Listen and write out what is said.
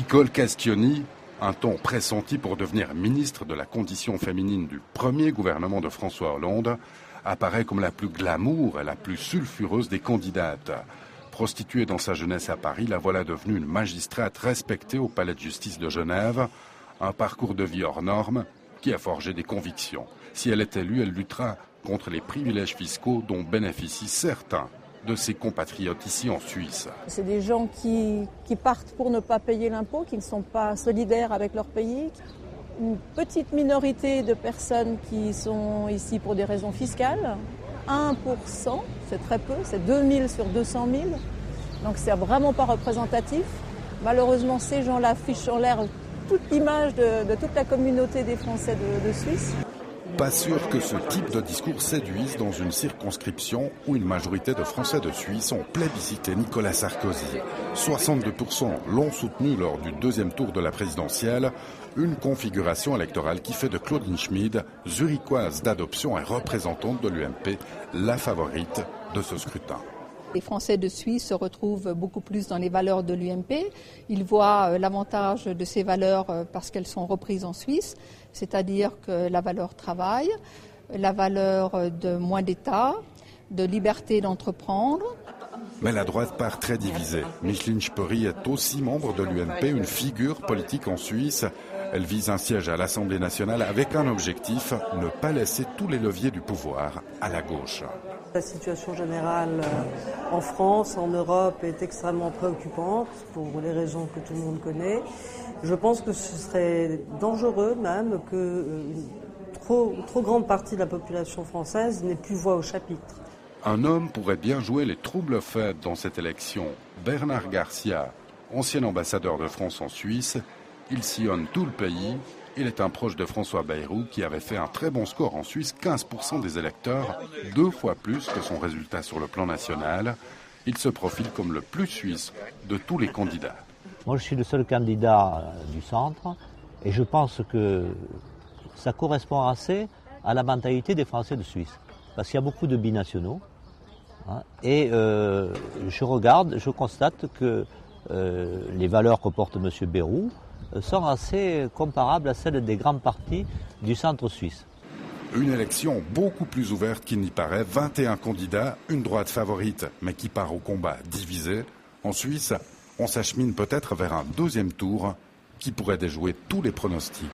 Nicole Castioni, un ton pressenti pour devenir ministre de la condition féminine du premier gouvernement de François Hollande, apparaît comme la plus glamour et la plus sulfureuse des candidates. Prostituée dans sa jeunesse à Paris, la voilà devenue une magistrate respectée au palais de justice de Genève. Un parcours de vie hors norme qui a forgé des convictions. Si elle est élue, elle luttera contre les privilèges fiscaux dont bénéficient certains de ses compatriotes ici en Suisse. C'est des gens qui partent pour ne pas payer l'impôt, qui ne sont pas solidaires avec leur pays. Une petite minorité de personnes qui sont ici pour des raisons fiscales. 1%, c'est très peu, c'est 2000 sur 200 000. Donc c'est vraiment pas représentatif. Malheureusement, ces gens-là affichent en l'air toute l'image de toute la communauté des Français de Suisse. Pas sûr que ce type de discours séduise dans une circonscription où une majorité de Français de Suisse ont plébiscité Nicolas Sarkozy. 62% l'ont soutenu lors du deuxième tour de la présidentielle, une configuration électorale qui fait de Claudine Schmid, zurichoise d'adoption et représentante de l'UMP, la favorite de ce scrutin. Les Français de Suisse se retrouvent beaucoup plus dans les valeurs de l'UMP. Ils voient l'avantage de ces valeurs parce qu'elles sont reprises en Suisse, c'est-à-dire que la valeur travail, la valeur de moins d'État, de liberté d'entreprendre. Mais la droite part très divisée. Micheline Speury est aussi membre de l'UMP, une figure politique en Suisse. Elle vise un siège à l'Assemblée nationale avec un objectif, ne pas laisser tous les leviers du pouvoir à la gauche. La situation générale en France, en Europe est extrêmement préoccupante pour les raisons que tout le monde connaît. Je pense que ce serait dangereux même qu'une trop grande partie de la population française n'ait plus voix au chapitre. Un homme pourrait bien jouer les troubles faits dans cette élection. Bernard Garcia, ancien ambassadeur de France en Suisse, il sillonne tout le pays. Il est un proche de François Bayrou qui avait fait un très bon score en Suisse, 15% des électeurs, 2 fois plus que son résultat sur le plan national. Il se profile comme le plus suisse de tous les candidats. Moi, je suis le seul candidat du centre et je pense que ça correspond assez à la mentalité des Français de Suisse. Parce qu'il y a beaucoup de binationaux. Et je constate que les valeurs que porte M. Bayrou sont assez comparables à celles des grands partis du centre suisse. Une élection beaucoup plus ouverte qu'il n'y paraît, 21 candidats, une droite favorite, mais qui part au combat divisé. En Suisse, on s'achemine peut-être vers un deuxième tour qui pourrait déjouer tous les pronostics.